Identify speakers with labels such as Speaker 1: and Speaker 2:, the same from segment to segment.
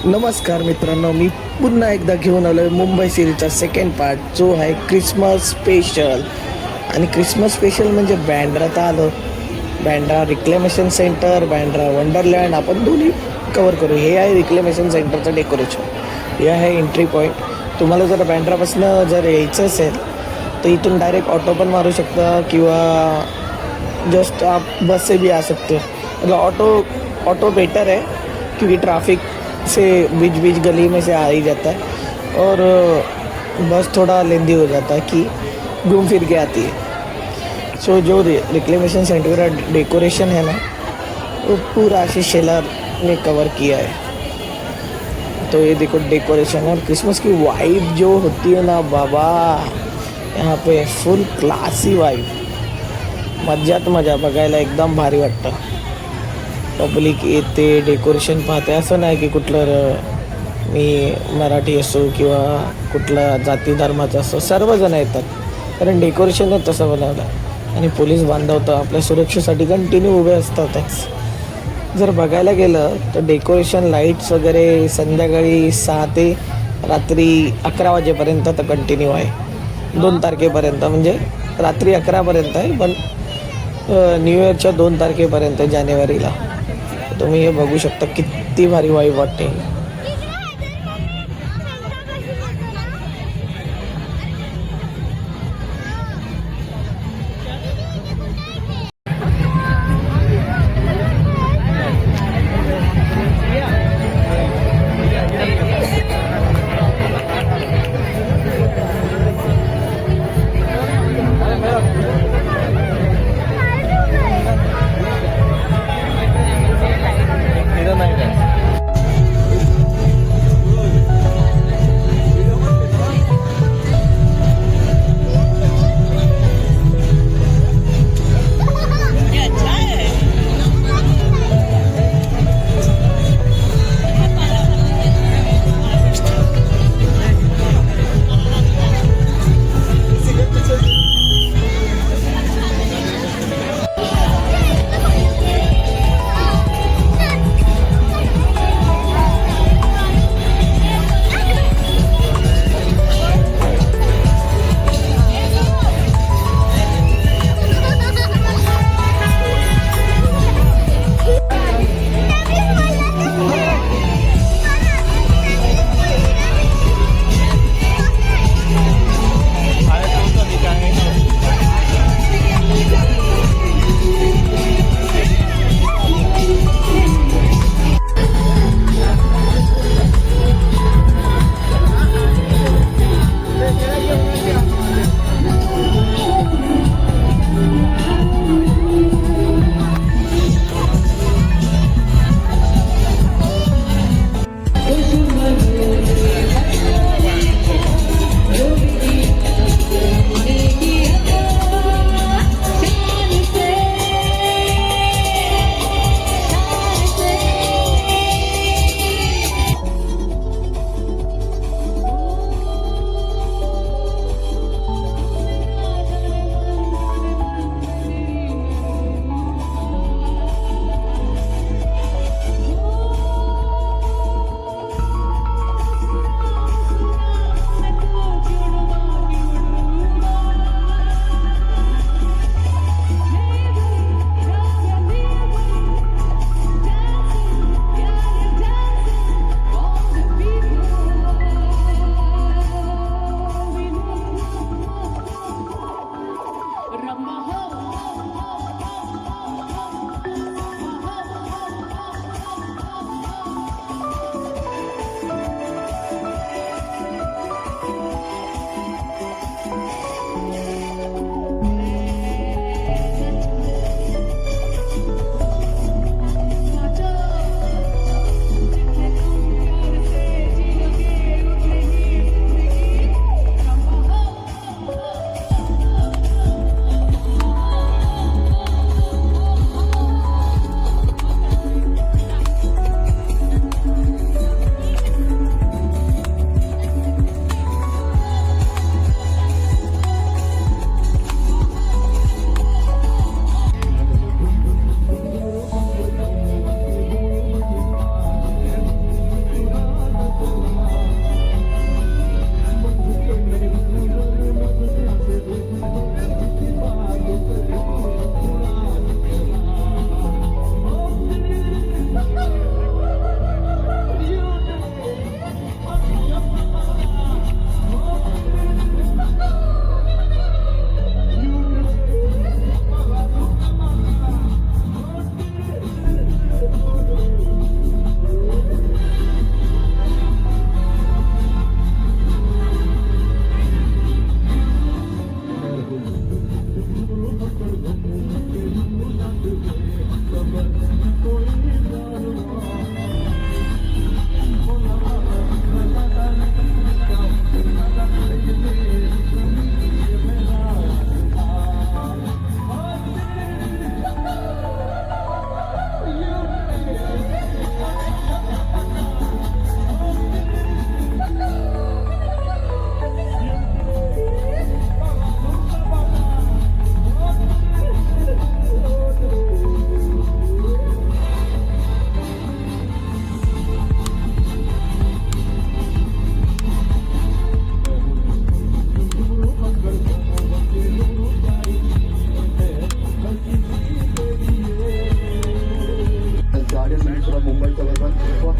Speaker 1: नमस्कार मित्रांनो, मी पुन्हा एकदा घेऊन आलो आहे मुंबई सिरीजचा सेकंड पार्ट, जो आहे क्रिसमस स्पेशल. आणि क्रिसमस स्पेशल म्हणजे बँड्रात आलो. Bandra reclamation centre, Bandra wonderland आपण दोन्ही कवर करू. हे आहे रिक्लेमेशन सेंटरचं डेकोरेशन, हे आहे एंट्री पॉईंट. तुम्हाला जर बँड्रापासून जर यायचं असेल तर इथून डायरेक्ट ऑटो पण मारू शकता किंवा जस्ट आप बस से भी आ सकते हो. मतलब ऑटो बेटर है क्योंकि ट्रैफिक से बीच गली में से आ ही जाता है और बस थोड़ा लेंदी हो जाता है कि घूम फिर के आती है. सो जो रिक्लेमेशन सेंटर का डेकोरेशन है ना, वो पूरा आशीष शेलार ने कवर किया है. तो ये देखो डेकोरेशन और क्रिसमस की वाइब जो होती है ना बाबा, यहाँ पे फुल क्लासी वाइब. मज्जात मजा, बघायला एकदम भारी वाटतं. पब्लिक येते, डेकोरेशन पाहते. असं नाही की कुठलं मी मराठी असो किंवा कुठला जाती धर्माचा असो, सर्वजण येतात कारण डेकोरेशनच तसं बनवलं. आणि पोलीस बांधव तर आपल्या सुरक्षेसाठी कंटिन्यू उभे असतातच. जर बघायला गेलं तर डेकोरेशन लाईट्स वगैरे संध्याकाळी 6 ते रात्री 11 वाजेपर्यंत तर कंटिन्यू आहे. 2 तारखेपर्यंत, म्हणजे रात्री 11पर्यंत आहे, पण न्यू इयरच्या 2 तारखेपर्यंत जानेवारीला. तुम्ही हे बघू शकता किती भारी वाईब वाटते.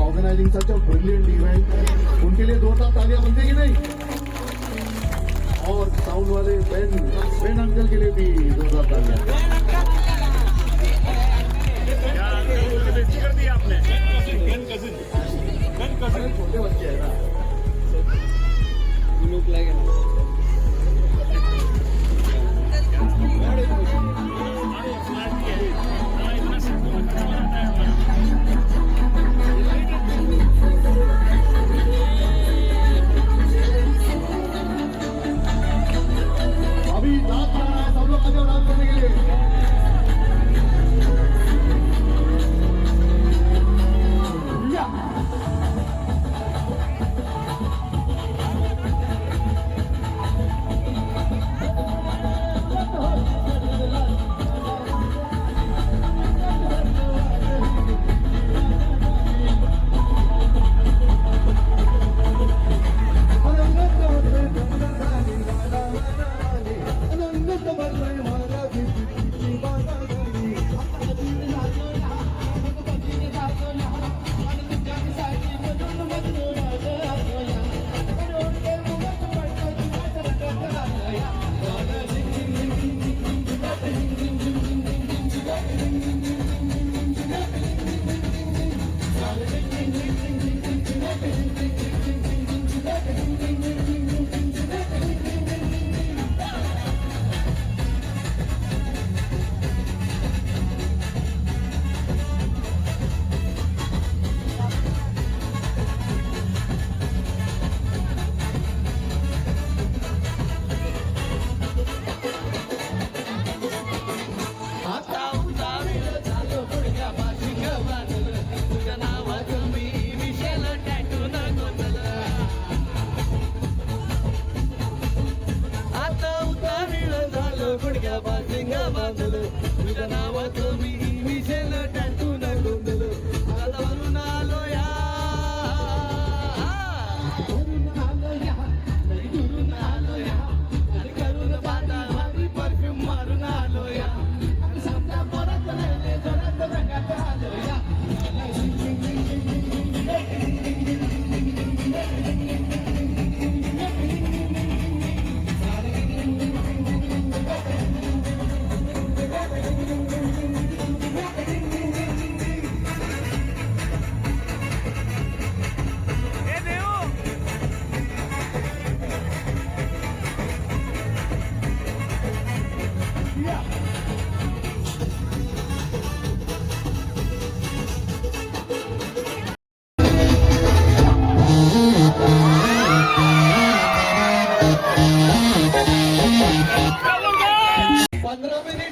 Speaker 2: Organizing such a brilliant event, उनके लिए 2 साथ तालियां बनती कि नहीं? और साउंड वाले बेन अंकल के लिए भी 2 साथ तालियां। छोटे बच्चे है ना, लुक लाइक अभी डांस कर रहा है, सब लोग आ जाओ डांस करने के लिए।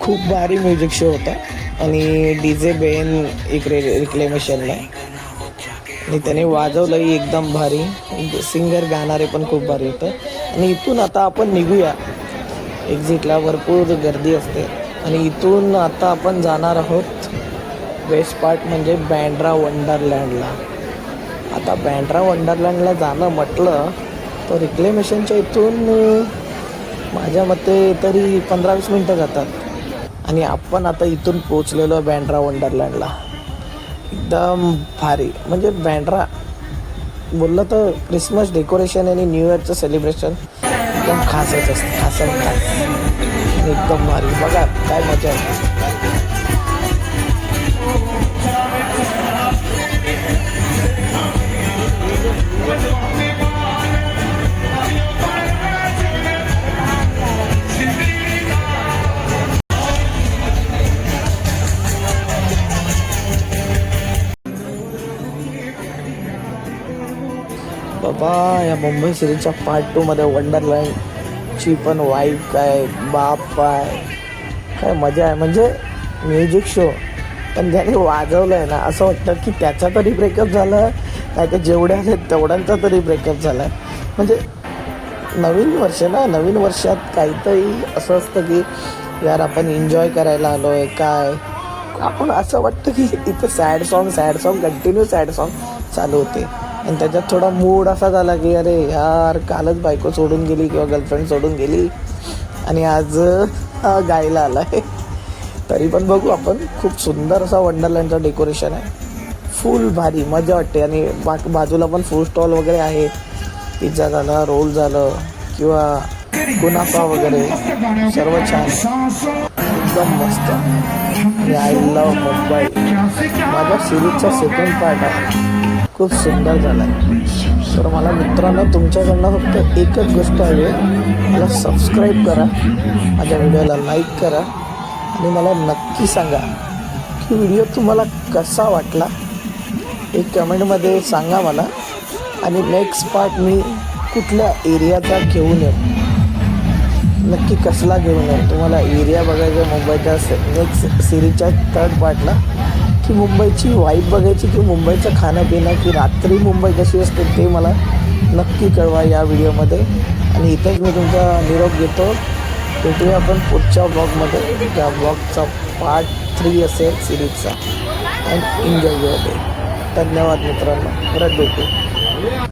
Speaker 1: खूप भारी म्युझिक शो होता आणि डीजे बेन एक रिक्लेमेशनला आणि त्याने वाजवलंही एकदम भारी. सिंगर गाणारे पण खूप भारी होतं. आणि इथून आता आपण निघूया. एक्झिटला भरपूर गर्दी असते आणि इथून आता आपण जाणार आहोत वेस्ट पार्ट म्हणजे बँड्रा वंडरलँडला. आता बँड्रा वंडरलँडला जाणं म्हटलं तर रिक्लेमेशनच्या इथून माझ्या मते तरी 15-20 मिनटं जातात. आणि आपण आता इथून पोचलेलो बँड्रा वंडरलँडला. एकदम भारी म्हणजे बँड्रा बोललं तर क्रिसमस डेकोरेशन आणि न्यू इयरचं सेलिब्रेशन एकदम खासच असतं. खास एकदम भारी. बघा काय मजा आहे. बाप्पा, या मुंबई सिरीजच्या पार्ट 2 मध्ये वंडरलँडची पण वाईब काय बाप्पा, काय मजा आहे. म्हणजे म्युझिक शो पण ज्याने वाजवलं आहे ना, असं वाटतं की त्याचा तरी ब्रेकअप झाला, काय ते जेवढे आले तेवढ्यांचा तरी ब्रेकअप झाला. म्हणजे नवीन वर्ष ना, नवीन वर्षात काहीतरी असं असतं की यार आपण एन्जॉय करायला आलो आहे. काय आपण असं वाटतं की इथं sad song continue sad song चालू होते आणि त्याच्यात थोडा मूड असा झाला की अरे यार, कालच बायको सोडून गेली किंवा गर्लफ्रेंड सोडून गेली आणि आज गायला आला आहे. तरी पण बघू आपण. खूप सुंदर असा वंडरलँडचं डेकोरेशन आहे, फुल भारी मजा वाटते. आणि बाजूला पण फूड स्टॉल वगैरे आहे, पिझ्झा झाला, रोल झालं किंवा कुनाफा वगैरे, सर्व छान, एकदम मस्त. I love Mumbai. माझ्या सिरीजचा सेकंड पार्ट आहे, खूप सुंदर झाला आहे. तर मला मित्रांनो तुमच्याकडनं फक्त एकच गोष्ट हवी आहे, मला सबस्क्राईब करा, माझ्या व्हिडिओला लाईक करा आणि मला नक्की सांगा की व्हिडिओ तुम्हाला कसा वाटला, एक कमेंटमध्ये सांगा मला. आणि नेक्स्ट पार्ट मी कुठल्या एरियाचा घेऊन येऊ, नक्की कसला घेऊन येऊ. तुम्हाला एरिया बघायचा मुंबईच्या नेक्स्ट सिरीजच्या थर्ड पार्टला, की मुंबईची वाईब बघायची, की मुंबईचं खाणं पिणं, की रात्री मुंबई कशी असते ते मला नक्की कळवा या व्हिडिओमध्ये. आणि इथेच मी तुमचा निरोप घेतो. भेटूया आपण पुढच्या ब्लॉगमध्ये, त्या ब्लॉगचा पार्ट 3 असेल सिरीजचा. And enjoy your day. धन्यवाद मित्रांनो, परत भेटू.